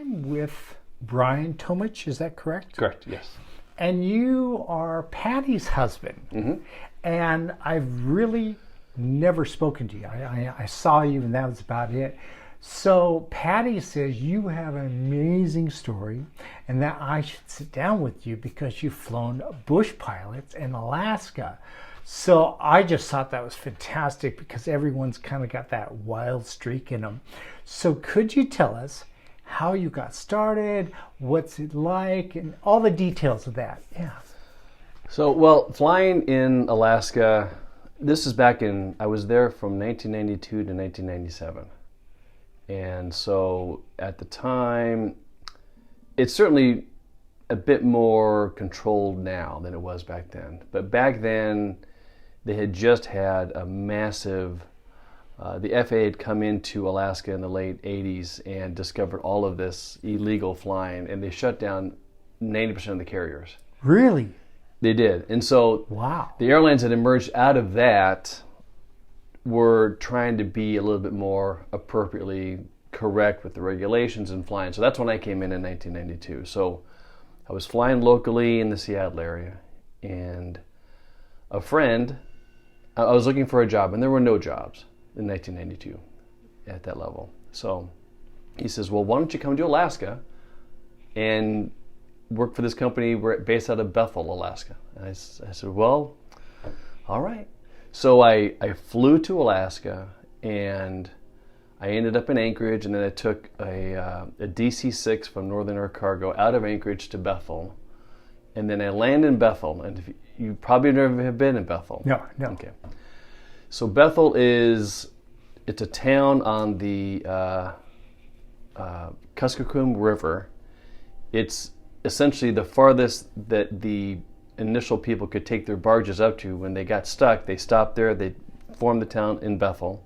I'm with Bryan Tomich, is that correct? Correct, yes. And you are Patty's husband. Mm-hmm. And I've really never spoken to you. I saw you and that was about it. So Patty says you have an amazing story and that I should sit down with you because you've flown bush pilots in Alaska. So I just thought that was fantastic because everyone's kind of got that wild streak in them. So could you tell us how you got started, what's it like, and all the details of that? Yeah. So, well, flying in Alaska, this is I was there from 1992 to 1997. And so at the time, it's certainly a bit more controlled now than it was back then. But back then, they had just had a massive, the FAA had come into Alaska in the late 80s and discovered all of this illegal flying, and they shut down 90% of the carriers. Really? They did. And so wow. The airlines that emerged out of that were trying to be a little bit more appropriately correct with the regulations and flying. So that's when I came in 1992. So I was flying locally in the Seattle area, and a friend, I was looking for a job, and there were no jobs in 1992 at that level. So he says, well, why don't you come to Alaska and work for this company. We're based out of Bethel, Alaska. And I said, well, all right. So I flew to Alaska, and I ended up in Anchorage, and then I took a DC-6 from Northern Air Cargo out of Anchorage to Bethel. And then I landed in Bethel, and if you probably never have been in Bethel. No. Okay. So Bethel it's a town on the Kuskokwim River. It's essentially the farthest that the initial people could take their barges up to. When they got stuck, they stopped there, they formed the town in Bethel.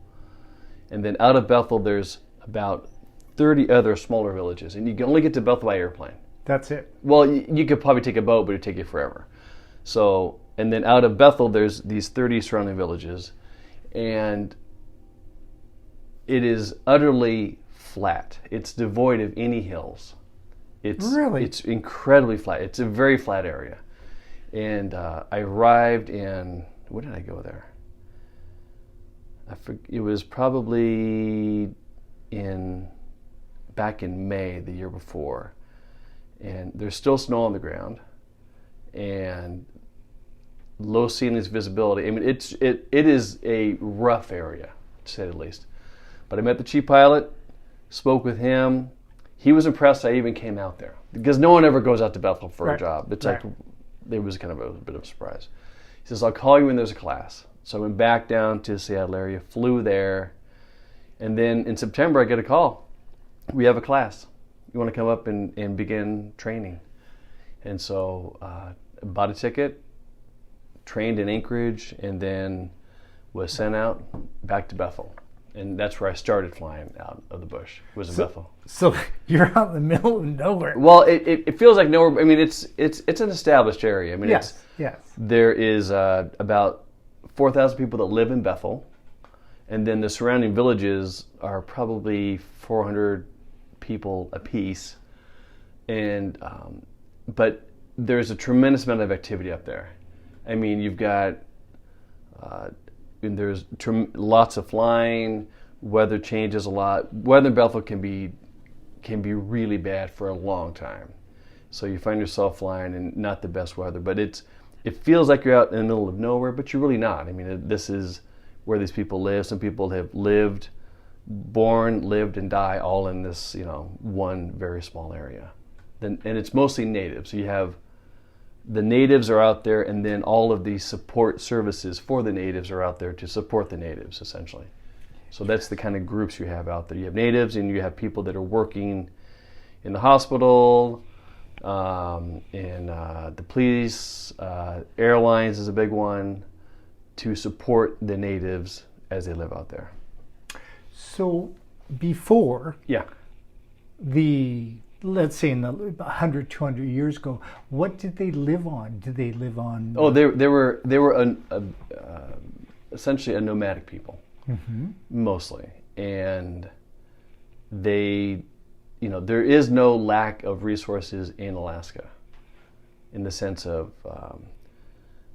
And then out of Bethel, there's about 30 other smaller villages. And you can only get to Bethel by airplane. That's it. Well, you could probably take a boat, but it'd take you forever. So, and then out of Bethel, there's these 30 surrounding villages. And it is utterly flat. It's devoid of any hills. It's incredibly flat. It's a very flat area. And I arrived in, when did I go there? It was probably back in May the year before. And there's still snow on the ground and low ceilings visibility. I mean, it is a rough area, to say the least. But I met the chief pilot, spoke with him. He was impressed I even came out there, because no one ever goes out to Bethel for a job. It's like, it was kind of a bit of a surprise. He says, I'll call you when there's a class. So I went back down to the Seattle area, flew there, and then in September I get a call. We have a class. You want to come up and begin training? And so bought a ticket, trained in Anchorage, and then was sent out back to Bethel. And that's where I started flying out of the bush, was in Bethel. So you're out in the middle of nowhere. Well, it feels like nowhere. I mean, it's an established area. I mean, yes. There is about 4,000 people that live in Bethel, and then the surrounding villages are probably 400 people apiece. And but there's a tremendous amount of activity up there. I mean, you've got there's lots of flying. Weather changes a lot. Weather in Bethel can be really bad for a long time. So you find yourself flying in not the best weather, but it feels like you're out in the middle of nowhere, but you're really not. I mean, this is where these people live. Some people have lived, and die all in this, one very small area. And it's mostly native. So you have the natives are out there, and then all of the support services for the natives are out there to support the natives, essentially. So that's the kind of groups you have out there. You have natives, and you have people that are working in the hospital, in the police, airlines is a big one, to support the natives as they live out there. So before, yeah, let's say in the 100, 200 years ago, what did they live on? Did they live on? Oh, they were essentially a nomadic people, mostly, and they there is no lack of resources in Alaska, in the sense of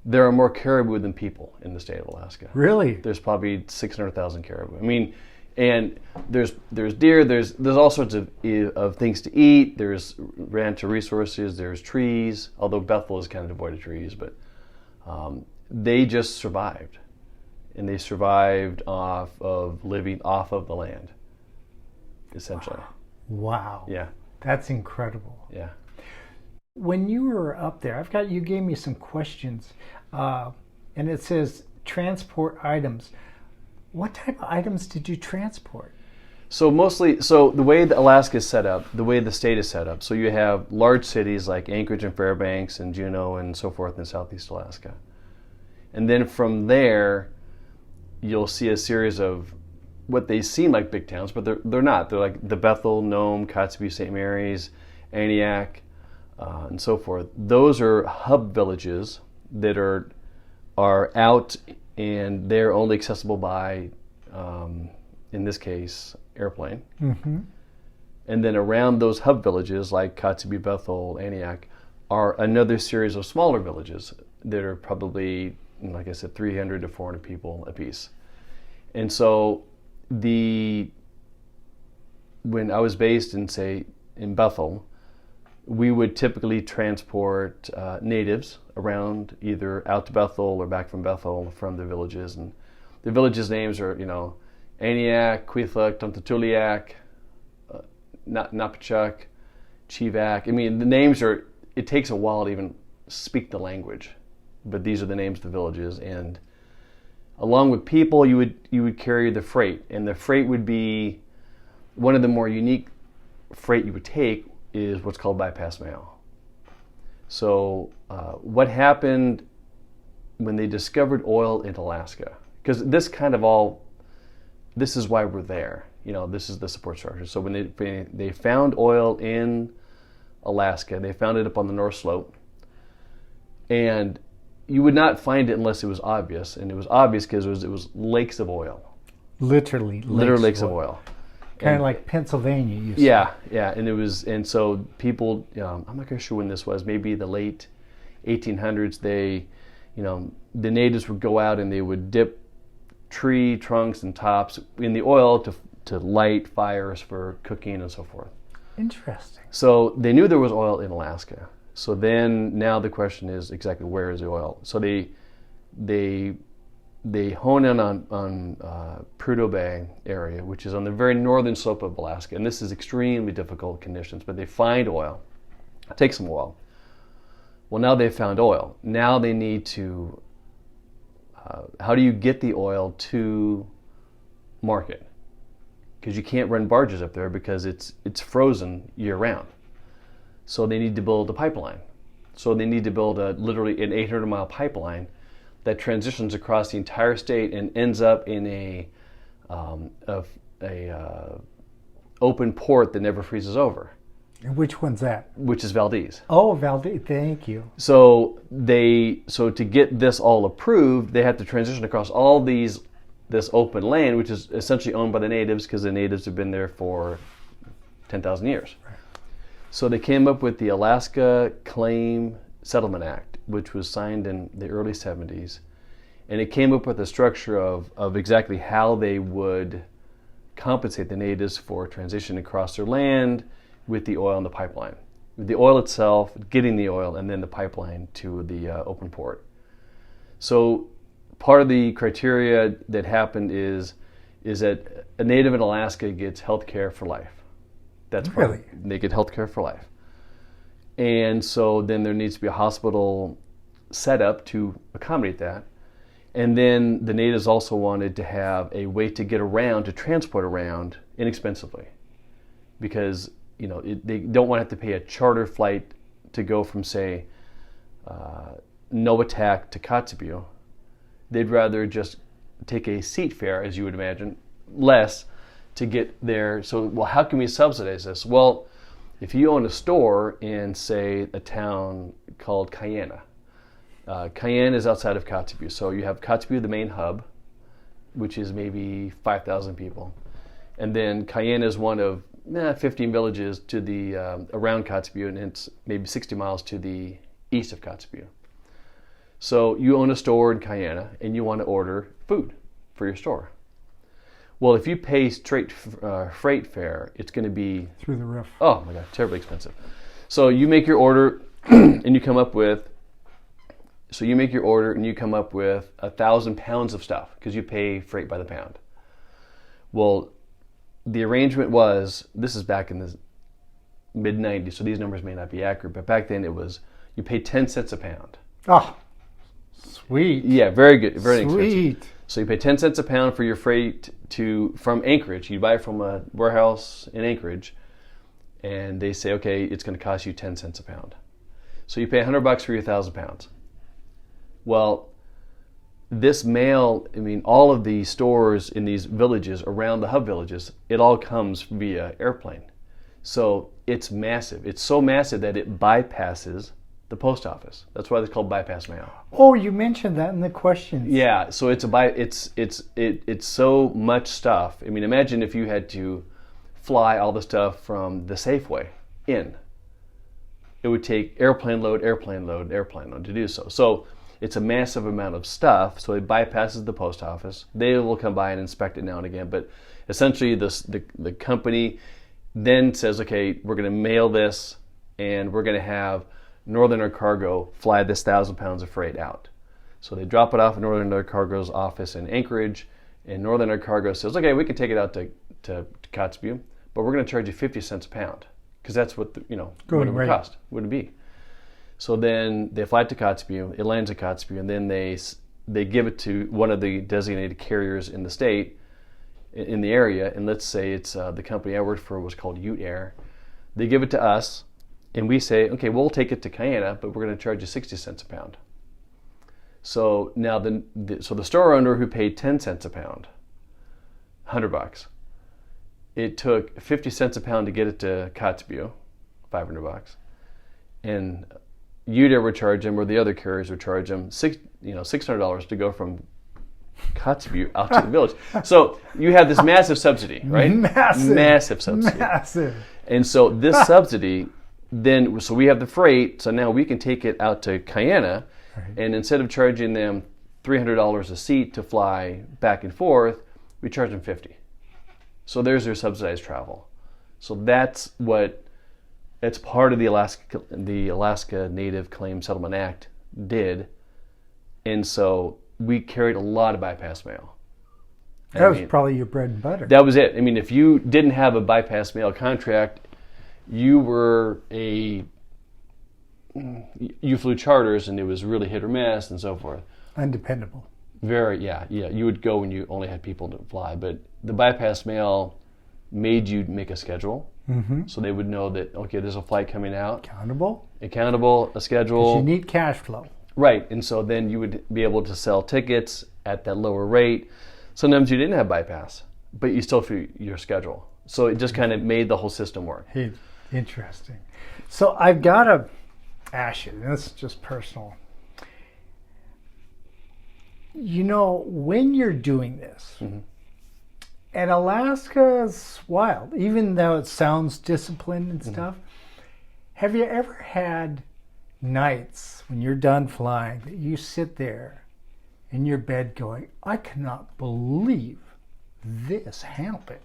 there are more caribou than people in the state of Alaska. Really? There's probably 600,000 caribou. I mean, and there's deer. There's all sorts of things to eat. There's ranch resources. There's trees. Although Bethel is kind of devoid of trees, but they just survived, and they survived off of living off of the land, essentially. Wow. Yeah. That's incredible. Yeah. When you were up there, you gave me some questions, and it says transport items. What type of items did you transport? So the way that Alaska is set up, the way the state is set up, so you have large cities like Anchorage and Fairbanks and Juneau and so forth in southeast Alaska. And then from there, you'll see a series of what they seem like big towns, but they're not. They're like the Bethel, Nome, Kotzebue, St. Mary's, Antioch, and so forth. Those are hub villages that are out, and they're only accessible by, in this case, airplane. Mm-hmm. And then around those hub villages, like Kotzebue, Bethel, Antioch, are another series of smaller villages that are probably, like I said, 300 to 400 people apiece. And so when I was based in Bethel, we would typically transport natives around, either out to Bethel or back from Bethel from the villages. And the villages' names are, Antioch, Quethuk, Tuntatuliak, Napachuk, Chivak. I mean, the names it takes a while to even speak the language, but these are the names of the villages. And along with people, you would carry the freight, and the freight would be one of the more unique freight you would take is what's called bypass mail. So what happened when they discovered oil in Alaska? Because this is why we're there. This is the support structure. So when they found oil in Alaska, they found it up on the North Slope, and you would not find it unless it was obvious, and it was obvious because it was lakes of oil. Literally lakes of oil. Kind of like Pennsylvania used to. Yeah, and so people, I'm not quite sure when this was, maybe the late 1800s, the natives would go out and they would dip tree trunks and tops in the oil to light fires for cooking and so forth. Interesting. So they knew there was oil in Alaska. So then now the question is exactly where is the oil? So they hone in on Prudhoe Bay area, which is on the very northern slope of Alaska. And this is extremely difficult conditions, but they find oil. It takes them a while. Well, now they've found oil. Now they need to, how do you get the oil to market? Because you can't run barges up there because it's frozen year round. So they need to build a pipeline. So they need to build literally an 800-mile pipeline that transitions across the entire state and ends up in a open port that never freezes over. And which one's that? Which is Valdez. Oh, Valdez. Thank you. So to get this all approved, they have to transition across all this open land, which is essentially owned by the natives because the natives have been there for 10,000 years. Right. So they came up with the Alaska Claim Settlement Act, which was signed in the early 70s. And it came up with a structure of exactly how they would compensate the natives for transition across their land with the oil in the pipeline. The oil itself, getting the oil, and then the pipeline to the open port. So part of the criteria that happened is that a native in Alaska gets health care for life. That's really? They get health care for life. And so then there needs to be a hospital set up to accommodate that. And then the natives also wanted to have a way to get around, to transport around inexpensively. Because, they don't want to have to pay a charter flight to go from, say, Noatak to Kotzebue. They'd rather just take a seat fare, as you would imagine, less to get there. So, well, how can we subsidize this? Well, if you own a store in, say, a town called Cayenne. Cayenne is outside of Kotzebue. So you have Kotzebue, the main hub, which is maybe 5,000 people. And then Cayenne is one of 15 villages to the around Kotzebue, and it's maybe 60 miles to the east of Kotzebue. So you own a store in Cayena, and you want to order food for your store. Well, if you pay straight freight fare, it's going to be through the roof. Oh my God, terribly expensive. So you make your order, and you come up with. So you make your order, and you come up with 1,000 pounds of stuff because you pay freight by the pound. Well, the arrangement was, this is back in the mid 90s, so these numbers may not be accurate, but back then it was you pay 10 cents a pound. Oh, sweet. Yeah, very good, very sweet. Expensive. So you pay 10 cents a pound for your freight from Anchorage. You buy it from a warehouse in Anchorage, and they say, okay, it's going to cost you 10 cents a pound. So you pay $100 for your 1,000 pounds. Well, this mail, all of the stores in these villages, around the hub villages, it all comes via airplane. So it's massive. It's so massive that it bypasses the post office. That's why it's called bypass mail. Oh, you mentioned that in the questions. Yeah, so it's so much stuff. Imagine if you had to fly all the stuff from the Safeway in. It would take airplane load to do so. So it's a massive amount of stuff, so it bypasses the post office. They will come by and inspect it now and again, but essentially the company then says, okay, we're going to mail this, and we're going to have Northern Air Cargo fly this 1,000 pounds of freight out. So they drop it off at Northern Air Cargo's office in Anchorage, and Northern Air Cargo says, okay, we can take it out to Kotzebue, but we're going to charge you 50 cents a pound, because that's what what it would cost, would it be. So then they fly to Kotzebue, it lands at Kotzebue, and then they give it to one of the designated carriers in the state, in the area, and let's say it's the company I worked for was called Ute Air. They give it to us, and we say, okay, we'll take it to Cayena, but we're going to charge you 60 cents a pound. So now the store owner who paid 10 cents a pound, $100, it took 50 cents a pound to get it to Kotzebue, $500, and Ute Air would charge him, or the other carriers would charge him $600 to go from Kotzebue out to the village. So you have this massive subsidy, right? Massive subsidy. Massive. And so this subsidy, so we have the freight, so now we can take it out to Cayena, and instead of charging them $300 a seat to fly back and forth, we charge them $50. So there's their subsidized travel. So that's part of the Alaska Native Claims Settlement Act did, and so we carried a lot of bypass mail. That was probably your bread and butter. That was it. If you didn't have a bypass mail contract, you flew charters, and it was really hit or miss and so forth. Undependable. Very, yeah. You would go when you only had people to fly, but the bypass mail made you make a schedule. Mm-hmm. So they would know that, okay, there's a flight coming out. Accountable, a schedule. Because you need cash flow. Right, and so then you would be able to sell tickets at that lower rate. Sometimes you didn't have bypass, but you still flew your schedule. So it just kind of made the whole system work. Hey, interesting. So I've got to ask you, this is just personal. When you're doing this, mm-hmm. and Alaska's wild, even though it sounds disciplined and stuff, have you ever had nights when you're done flying that you sit there in your bed going, I cannot believe this happened?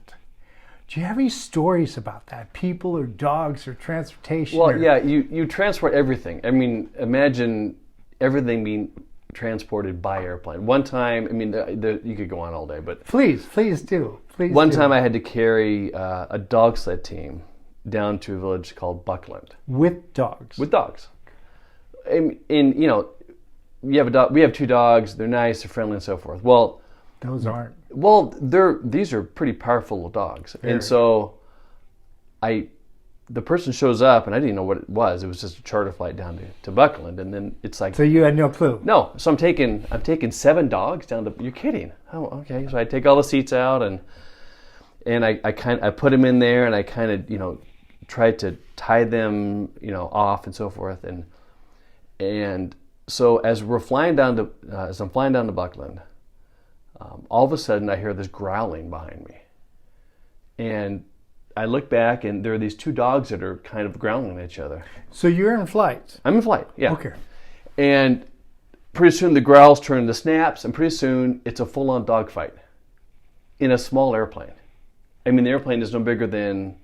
Do you have any stories about that? People or dogs or transportation? Well, yeah, you transport everything. Imagine everything being transported by airplane. One time, you could go on all day, but please do. One time I had to carry a dog sled team down to a village called Buckland. With dogs? With dogs. You have a dog. We have two dogs. They're nice, they're friendly, and so forth. Well, those aren't. Well, these are pretty powerful dogs, Very. And so the person shows up, and I didn't know what it was. It was just a charter flight down to Buckland, and then it's like. So you had no clue. No, so I'm taking 7 dogs down to. You're kidding? Oh, okay. So I take all the seats out, and I put them in there, and I kind of tried to tie them off and so forth, and so as I'm flying down to Buckland, all of a sudden I hear this growling behind me, and I look back, and there are these two dogs that are kind of growling at each other. So you're in flight. I'm in flight, yeah. Okay. And pretty soon the growls turn into snaps, and pretty soon it's a full-on dogfight in a small airplane. I mean, the airplane is no bigger than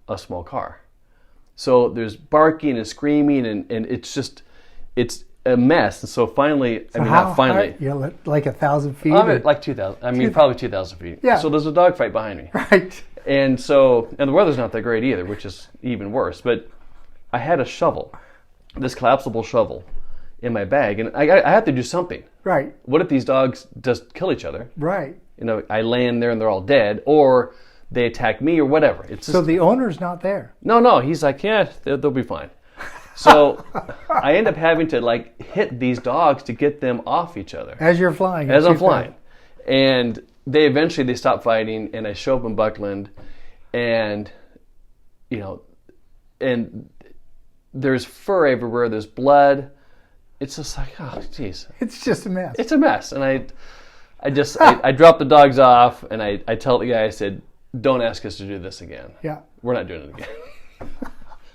a small car. So there's barking and screaming, and it's a mess. And so finally, So how high? You're like 1,000 feet? I'm at like 2,000. I mean, probably 2,000 feet. Yeah. So there's a dogfight behind me. Right. And the weather's not that great either, which is even worse. But I had a shovel, this collapsible shovel, in my bag, and I have to do something. Right. What if these dogs just kill each other? Right. I land there and they're all dead, or they attack me, or whatever. It's just, So the owner's not there? No. He's like, yeah, they'll be fine. So I end up having to like hit these dogs to get them off each other. As you're flying. As I'm flying. And they eventually stop fighting, and I show up in Buckland, and and there's fur everywhere, there's blood. It's just like, oh geez. It's just a mess. It's a mess. And I drop the dogs off, and I tell the guy, I said, don't ask us to do this again. Yeah. We're not doing it again.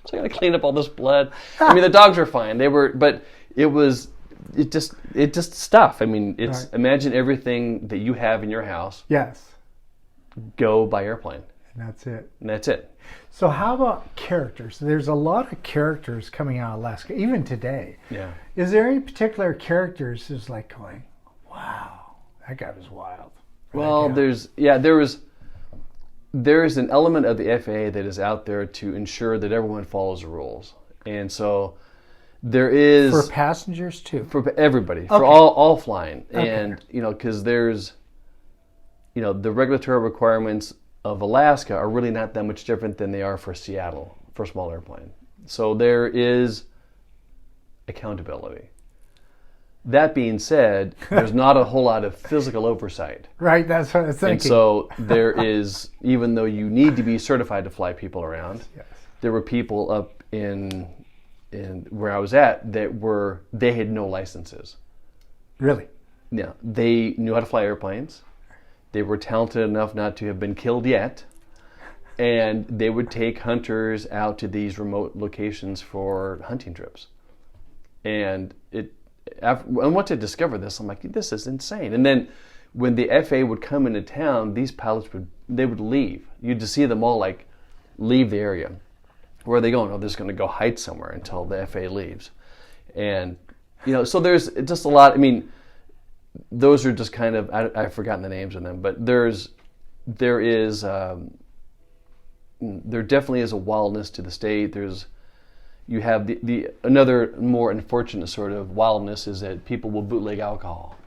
So I got to clean up all this blood. I mean, the dogs were fine. But it just stuff. I mean, it's Right. Imagine everything that you have in your house Yes. go by airplane. And that's it. And that's it. So how about characters? There's a lot of characters coming out of Alaska, even today. Yeah. Is there any particular characters who's like going, wow, that guy was wild? Well, there's an element of the FAA that is out there to ensure that everyone follows the rules. And so there is... For passengers too? For everybody, for Okay. all flying. Okay. And, because there's, the regulatory requirements of Alaska are really not that much different than they are for Seattle, for a small airplane. So there is accountability. That being said, there's not a whole lot of physical oversight. Right, that's what I was thinking. And so there is, even though you need to be certified to fly people around, Yes. there were people up in where I was at they had no licenses. Really? Yeah, they knew how to fly airplanes. They were talented enough not to have been killed yet. And they would take hunters out to these remote locations for hunting trips. And once I discovered this, I'm like, this is insane. And then when the FAA would come into town, these pilots would leave. You'd just see them all like leave the area. Where are they going? Oh, they're just going to go hide somewhere until the FAA leaves. And, so there's just a lot. I mean, those are just kind of, I've forgotten the names of them, but there definitely is a wildness to the state. You have the another more unfortunate sort of wildness is that people will bootleg alcohol.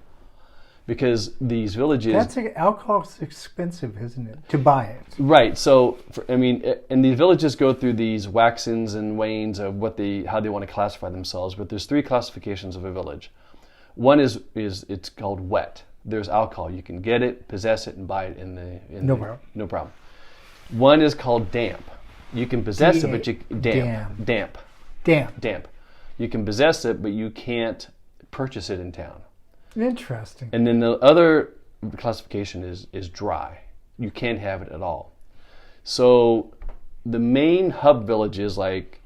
Because these villages... Alcohol's expensive, isn't it? To buy it. Right. So, and these villages go through these waxings and wanes of how they want to classify themselves. But there's 3 classifications of a village. One is it's called wet. There's alcohol. You can get it, possess it, and buy it problem. No problem. One is called damp. You can possess it, but you... Damp. You can possess it, but you can't purchase it in town. Interesting. And then the other classification is dry. You can't have it at all. So the main hub villages like,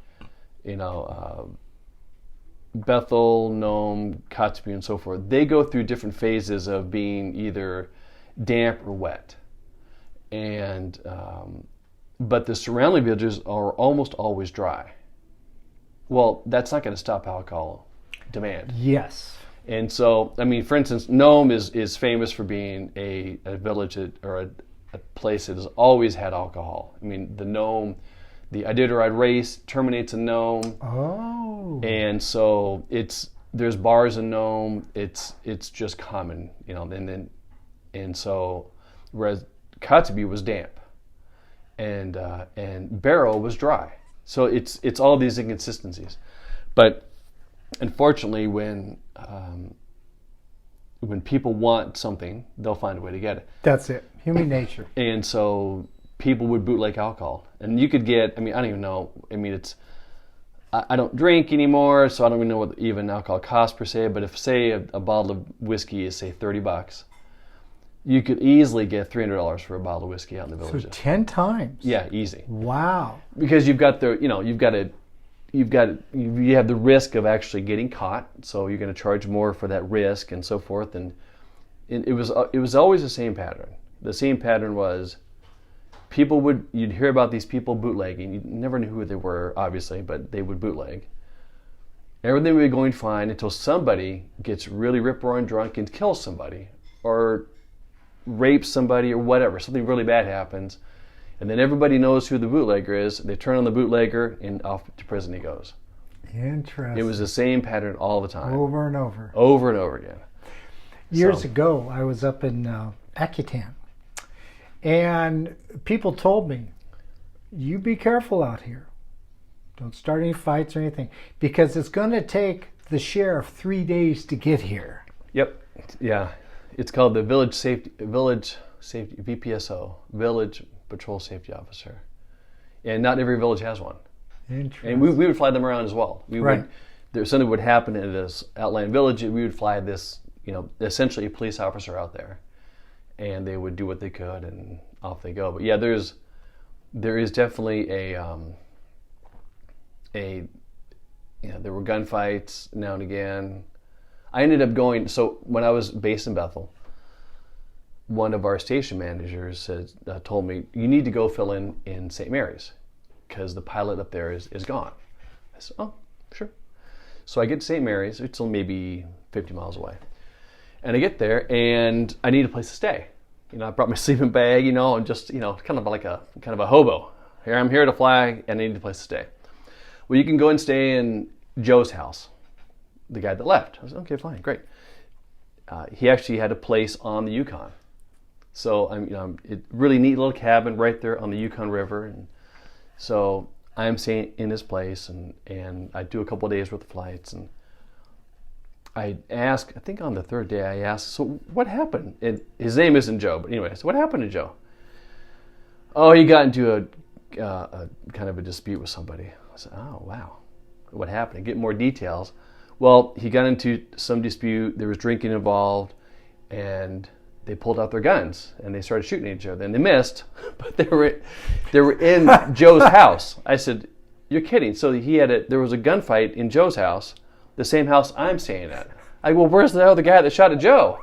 Bethel, Nome, Kotzebue, and so forth, they go through different phases of being either damp or wet. And but the surrounding villages are almost always dry. Well, that's not going to stop alcohol demand. Yes. And so, for instance, Nome is famous for being a village or a place that has always had alcohol. The Nome, the Iditarod race terminates in Nome. Oh. And so there's bars in Nome. It's just common, and so whereas Kotzebue was damp, and Barrow was dry. So it's all these inconsistencies, but unfortunately, when people want something, they'll find a way to get it. That's it. Human nature. And so people would bootleg alcohol, and you could get. I don't even know. I don't drink anymore, so I don't even know what even alcohol costs per se. But if say a bottle of whiskey is say $30, you could easily get $300 for a bottle of whiskey out in the So villages. 10 times. Yeah, easy. Wow. Because you've got the, you have the risk of actually getting caught, so you're going to charge more for that risk and so forth. And it was always the same pattern. The same pattern was you'd hear about these people bootlegging. You never knew who they were, obviously, but they would bootleg. Everything would be going fine until somebody gets really rip-roaring drunk and kills somebody, or rapes somebody, or whatever. Something really bad happens. And then everybody knows who the bootlegger is. They turn on the bootlegger, and off to prison he goes. Interesting. It was the same pattern all the time. Over and over. Over and over again. Years ago, I was up in Akutan, and people told me, you be careful out here. Don't start any fights or anything, because it's going to take the sheriff 3 days to get here. Yep. Yeah. It's called the Village Safety VPSO, Village Patrol Safety Officer. And not every village has one. Interesting. And we would fly them around as well. Right. Something would happen in this outlying village, and we would fly this, essentially a police officer out there. And they would do what they could, and off they go. But yeah, there is definitely there were gunfights now and again. I ended up going, so when I was based in Bethel, one of our station managers told me, you need to go fill in St. Mary's, because the pilot up there is gone. I said, oh, sure. So I get to St. Mary's, it's only maybe 50 miles away. And I get there, and I need a place to stay. I brought my sleeping bag, and just, kind of like a hobo. I'm here to fly, and I need a place to stay. Well, you can go and stay in Joe's house, the guy that left. I was okay, fine, great. He actually had a place on the Yukon. So it really neat little cabin right there on the Yukon River, and so I'm staying in his place, and I do a couple of days worth of flights, and I asked, I think on the third day, I asked, so what happened? And his name isn't Joe, but anyway, so what happened to Joe? Oh, he got into a kind of a dispute with somebody. I said, oh, wow. What happened? Get more details. Well, he got into some dispute. There was drinking involved, and they pulled out their guns, and they started shooting at each other. And they missed, but they were in Joe's house. I said, you're kidding. So there was a gunfight in Joe's house, the same house I'm staying at. I go, well, where's the other guy that shot at Joe?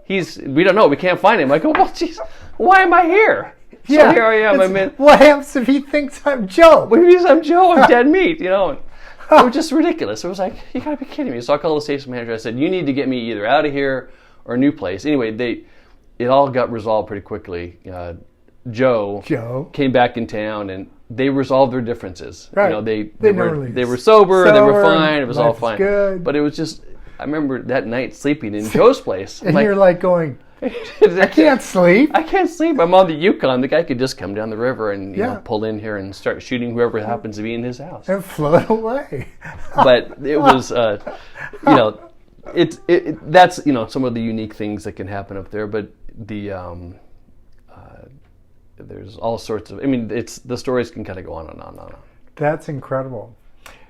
We don't know. We can't find him. I go, well, geez, why am I here? Yeah, so here I am. What happens if he thinks I'm Joe? What if he thinks I'm Joe? I'm dead meat, It was just ridiculous. It was like, you gotta be kidding me. So I called the station manager. I said, you need to get me either out of here or a new place. Anyway, it all got resolved pretty quickly. Joe came back in town, and they resolved their differences. Right. They were sober, they were fine. It was all fine. Good. But it was just, I remember that night sleeping in Joe's place. And you're like going, I can't sleep. I can't sleep. I'm on the Yukon. The guy could just come down the river and pull in here and start shooting whoever happens to be in his house and float away. But it was, that's some of the unique things that can happen up there. But there's all sorts of. The stories can kind of go on and on and on. That's incredible.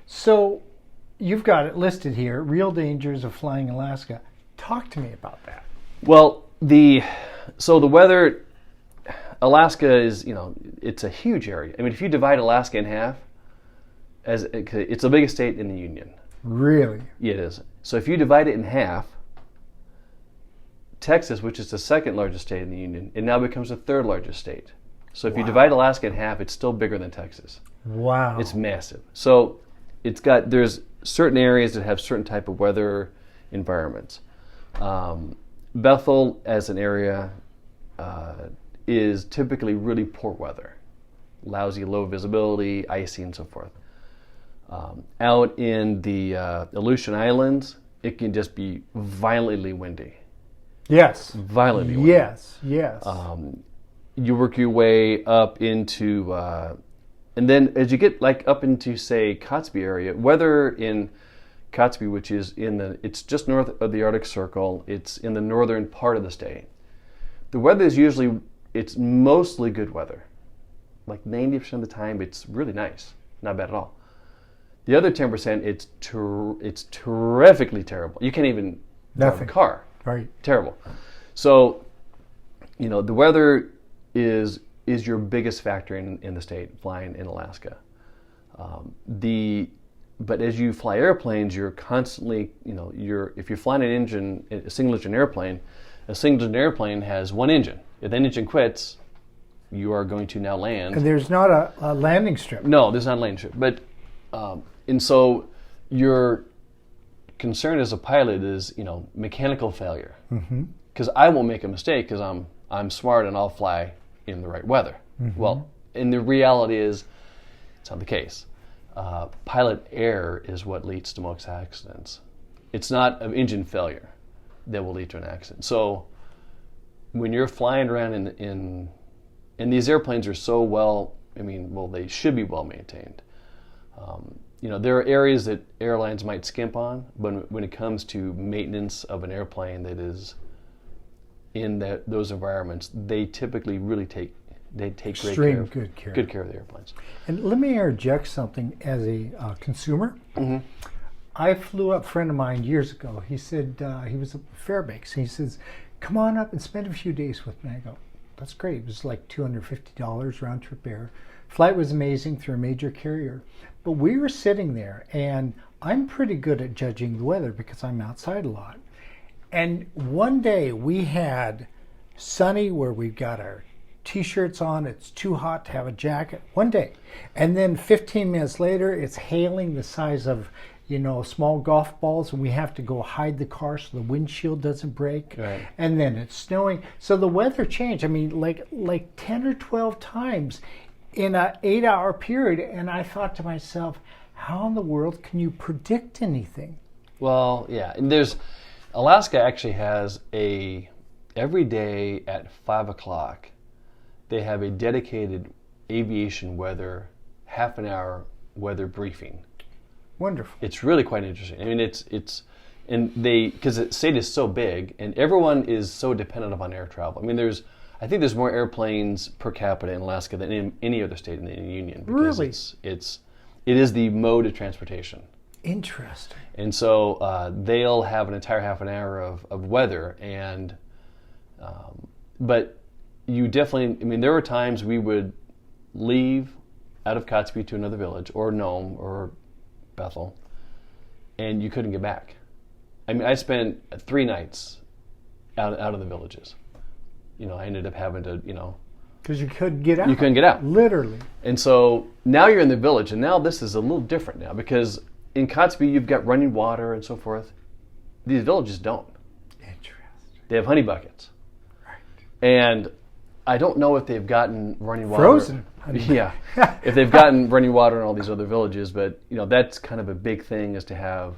So you've got it listed here: real dangers of flying Alaska. Talk to me about that. Well, the weather, Alaska is, it's a huge area. If you divide Alaska in half, it's the biggest state in the Union. Really? Yeah, it is. So if you divide it in half, Texas, which is the second largest state in the Union, it now becomes the third largest state. So if you divide Alaska in half, it's still bigger than Texas. Wow. It's massive. So there's certain areas that have certain type of weather environments. Bethel, as an area, is typically really poor weather. Lousy, low visibility, icy, and so forth. Out in the Aleutian Islands, it can just be violently windy. Yes. Violently windy. Yes. You work your way up into, and then as you get up into, say, Kotzebue area, weather in Kotzebue, which is it's just north of the Arctic Circle. It's in the northern part of the state. The weather is it's mostly good weather. Like 90% of the time, it's really nice. Not bad at all. The other 10%, it's terrifically terrible. You can't even drive a car. Right. Terrible. So the weather is your biggest factor in the state flying in Alaska. But as you fly airplanes, you're constantly, if you're flying a single engine airplane, a single engine airplane has one engine. If that engine quits, you are going to now land. And there's not a landing strip. No, there's not a landing strip. But, and so your concern as a pilot is, mechanical failure. Because I won't make a mistake because I'm smart and I'll fly in the right weather. Well, and the reality is, it's not the case. Pilot error is what leads to most accidents. It's not an engine failure that will lead to an accident. So when you're flying around and these airplanes are so they should be well maintained. There are areas that airlines might skimp on, but when it comes to maintenance of an airplane that is in those environments, they typically really take good care of the airplanes. And let me interject something as a consumer. I flew up a friend of mine years ago. He said he was at Fairbanks. He says, "Come on up and spend a few days with me." I go, "That's great." It was like $250 round trip air. Flight was amazing through a major carrier. But we were sitting there, and I'm pretty good at judging the weather because I'm outside a lot. And one day we had sunny where we've got our T-shirts on, it's too hot to have a jacket, one day. And then 15 minutes later, it's hailing the size of, small golf balls, and we have to go hide the car so the windshield doesn't break. Right. And then it's snowing. So the weather changed, like 10 or 12 times in an 8-hour period. And I thought to myself, how in the world can you predict anything? Well, yeah, and Alaska actually has every day at 5 o'clock, they have a dedicated aviation weather, half an hour weather briefing. Wonderful. It's really quite interesting. I mean, because the state is so big and everyone is so dependent upon air travel. I mean, I think there's more airplanes per capita in Alaska than in any other state in the Union. Because really? It is the mode of transportation. Interesting. And so they'll have an entire half an hour of weather, but you definitely, there were times we would leave out of Kotzebue to another village, or Nome, or Bethel, and you couldn't get back. I spent 3 nights out of the villages. I ended up having to, because you couldn't get out. You couldn't get out. Literally. And so now you're in the village, and now this is a little different now, because in Kotzebue you've got running water and so forth. These villages don't. Interesting. They have honey buckets. Right. And I don't know if they've gotten running water. Frozen. Yeah. If they've gotten running water in all these other villages, but that's kind of a big thing, is to have,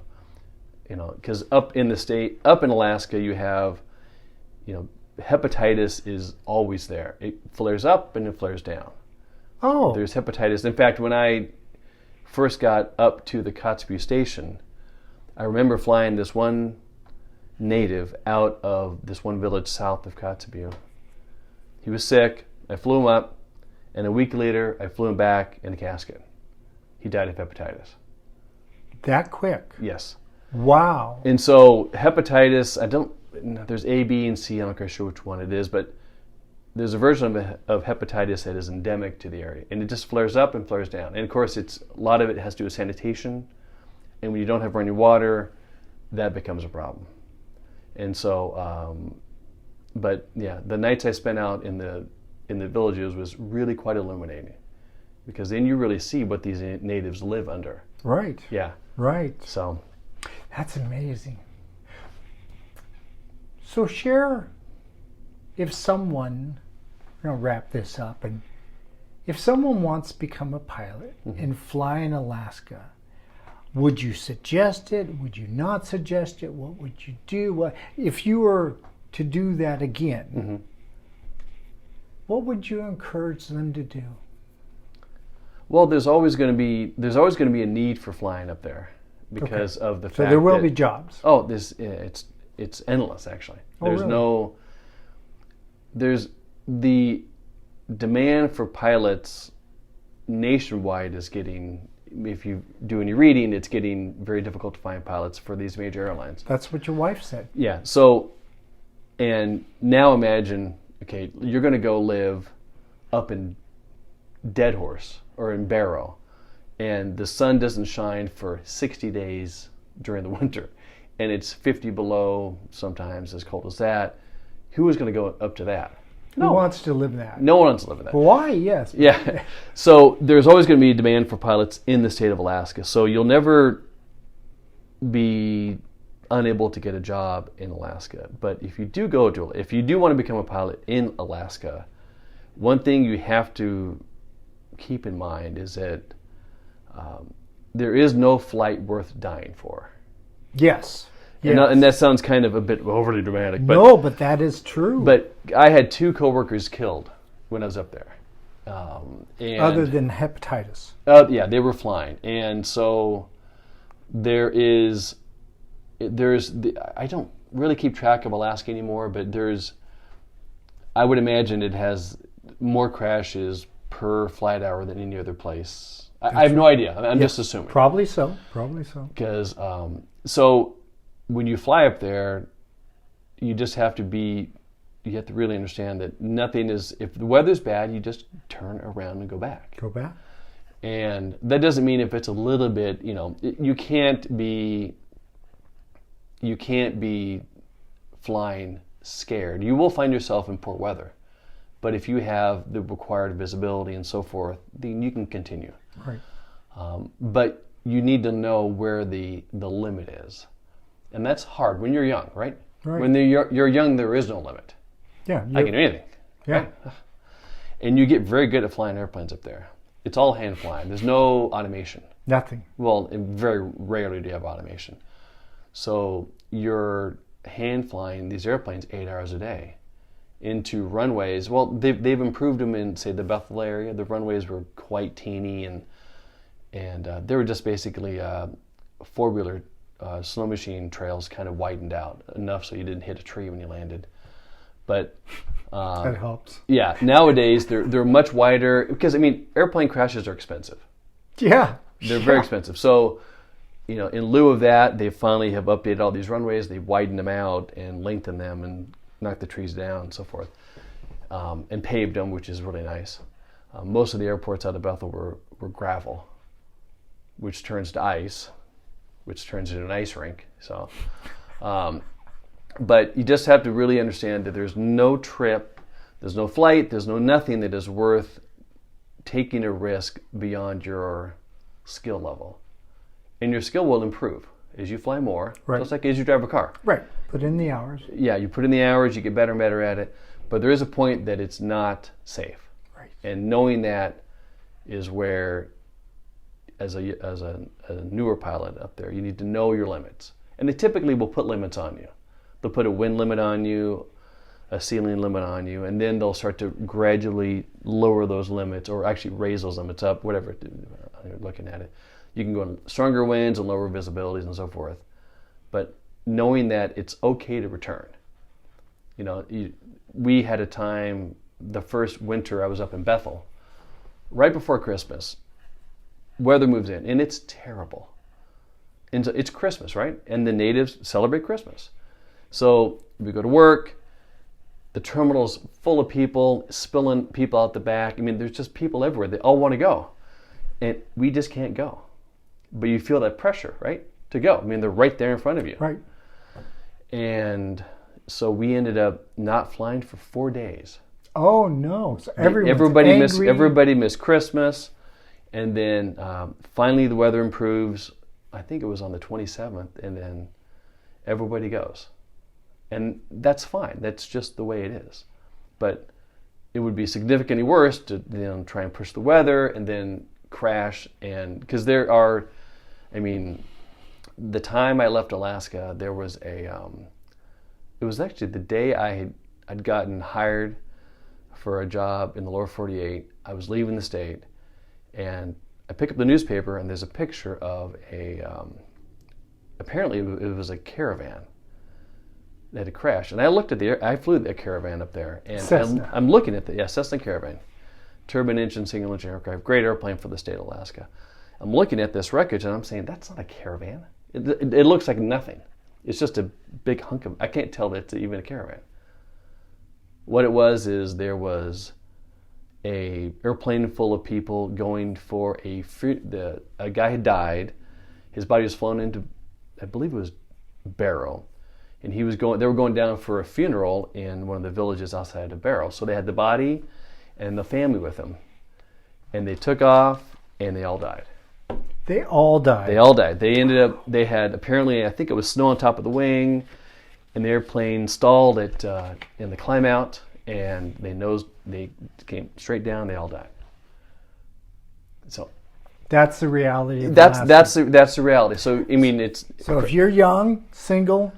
because up in Alaska you have, hepatitis is always there. It flares up and it flares down. Oh. There's hepatitis. In fact, when I first got up to the Kotzebue station, I remember flying this one native out of this one village south of Kotzebue. He was sick. I flew him up, and a week later, I flew him back in a casket. He died of hepatitis. That quick? Yes. Wow. And so hepatitis, there's A, B, and C. I'm not quite sure which one it is, but there's a version of hepatitis that is endemic to the area, and it just flares up and flares down. And of course, a lot of it has to do with sanitation, and when you don't have running water, that becomes a problem. And so, but yeah, the nights I spent out in the villages was really quite illuminating, because then you really see what these natives live under. Right. Yeah. Right. So that's amazing. So share, if someone, we're going to wrap this up, and if someone wants to become a pilot and fly in Alaska, would you suggest it? Would you not suggest it? What would you do? If you were to do that again, what would you encourage them to do? Well, there's always going to be a need for flying up there because of the fact that... So there will be jobs. Oh, it's endless, actually. There's the demand for pilots nationwide is getting, if you do any reading, it's getting very difficult to find pilots for these major airlines. That's what your wife said. Yeah. So, and now imagine okay, you're going to go live up in Dead Horse or in Barrow, and the sun doesn't shine for 60 days during the winter, and it's 50 below, sometimes as cold as that. Who is going to go up to that? Who wants to live that? No one wants to live in that. Hawaii, yes. Yeah. So there's always going to be a demand for pilots in the state of Alaska. So you'll never be unable to get a job in Alaska. But if you do want to become a pilot in Alaska, one thing you have to keep in mind is that there is no flight worth dying for. Yes. And that sounds kind of a bit overly dramatic. But, no, but that is true. But I had 2 coworkers killed when I was up there. Other than hepatitis. Yeah, they were flying. And so there's I don't really keep track of Alaska anymore, but I would imagine it has more crashes per flight hour than any other place. I have no idea. I'm just assuming. Probably so. Because so when you fly up there, you have to really understand that nothing is, if the weather's bad, you just turn around and go back. And that doesn't mean if it's a little bit, you can't be flying scared. You will find yourself in poor weather. But if you have the required visibility and so forth, then you can continue. Right. But you need to know where the limit is. And that's hard when you're young, right? When you're young, there is no limit. Yeah. I can do anything. Yeah. Right? And you get very good at flying airplanes up there. It's all hand flying. There's no automation. Nothing. Well, very rarely do you have automation. So you're hand flying these airplanes 8 hours a day into runways. Well, they've improved them in, say, the Bethel area. The runways were quite teeny, and they were just basically four-wheeler snow machine trails kind of widened out enough so you didn't hit a tree when you landed. But that helps. Yeah, nowadays they're much wider because airplane crashes are expensive. Yeah, they're very expensive. So, in lieu of that, they finally have updated all these runways. They've widened them out and lengthened them and knocked the trees down and so forth, and paved them, which is really nice. Most of the airports out of Bethel were gravel, which turns to ice, which turns into an ice rink. So, but you just have to really understand that there's no trip, there's no flight, there's no nothing that is worth taking a risk beyond your skill level. And your skill will improve as you fly more, just like as you drive a car. Right. Put in the hours. Yeah, you put in the hours, you get better and better at it. But there is a point that it's not safe. Right. And knowing that is where, as a newer pilot up there, you need to know your limits. And they typically will put limits on you. They'll put a wind limit on you, a ceiling limit on you, and then they'll start to gradually lower those limits or actually raise those limits up, whatever you're looking at it. You can go in stronger winds and lower visibilities and so forth. But knowing that it's okay to return. We had a time, the first winter I was up in Bethel, right before Christmas, weather moves in, and it's terrible. And it's Christmas, right? And the natives celebrate Christmas. So we go to work, the terminal's full of people, spilling people out the back. There's just people everywhere. They all want to go. And we just can't go. But you feel that pressure, right? To go. They're right there in front of you. Right. And so we ended up not flying for 4 days. Oh, no. So everybody missed Christmas. And then finally the weather improves. I think it was on the 27th. And then everybody goes. And that's fine. That's just the way it is. But it would be significantly worse to try and push the weather and then crash. And because there are, the time I left Alaska, there was it was actually the day I'd gotten hired for a job in the lower 48. I was leaving the state, and I pick up the newspaper, and there's a picture of apparently it was a caravan that had crashed. And I flew the caravan up there, and I'm looking at Cessna Caravan, turbine engine, single engine aircraft, great airplane for the state of Alaska. I'm looking at this wreckage, and I'm saying, that's not a caravan. It looks like nothing. It's just a big hunk of, I can't tell that it's even a caravan. What it was is there was a airplane full of people going for a guy had died. His body was flown into, I believe it was Barrow, and they were going down for a funeral in one of the villages outside of Barrow. So they had the body and the family with them, and they took off, and they all died. They all died. They all died. They had apparently, I think it was snow on top of the wing, and the airplane stalled in the climb out, and they came straight down. They all died. So that's the reality. That's the reality. So I mean, so if you're young, single,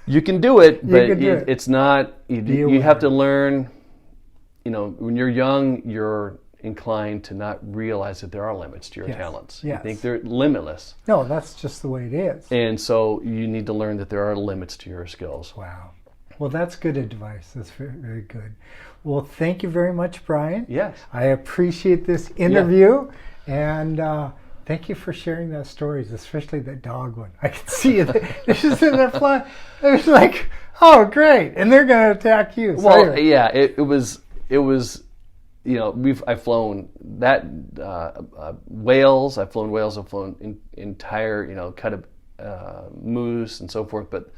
you can do it, but it. It's not. You have to learn. When you're young, you're inclined to not realize that there are limits to your talents. Yes. You think they're limitless. No, that's just the way it is. And so you need to learn that there are limits to your skills. Wow. Well, that's good advice. That's very, very good. Well, thank you very much, Bryan. Yes. I appreciate this interview, and thank you for sharing those stories, especially that dog one. I can see it. They're just sitting there flying. It's like, oh, great, and they're going to attack you. So well, anyway. yeah, it was. I've flown that whales. I've flown whales. I've flown entire cut of moose and so forth. But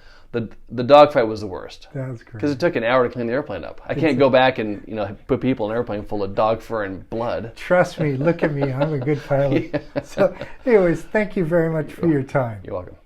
the dogfight was the worst. That's great. Because it took an hour to clean the airplane up. I can't go back and put people in an airplane full of dog fur and blood. Trust me. Look at me. I'm a good pilot. Yeah. So, anyways, thank you very much for your time. You're welcome.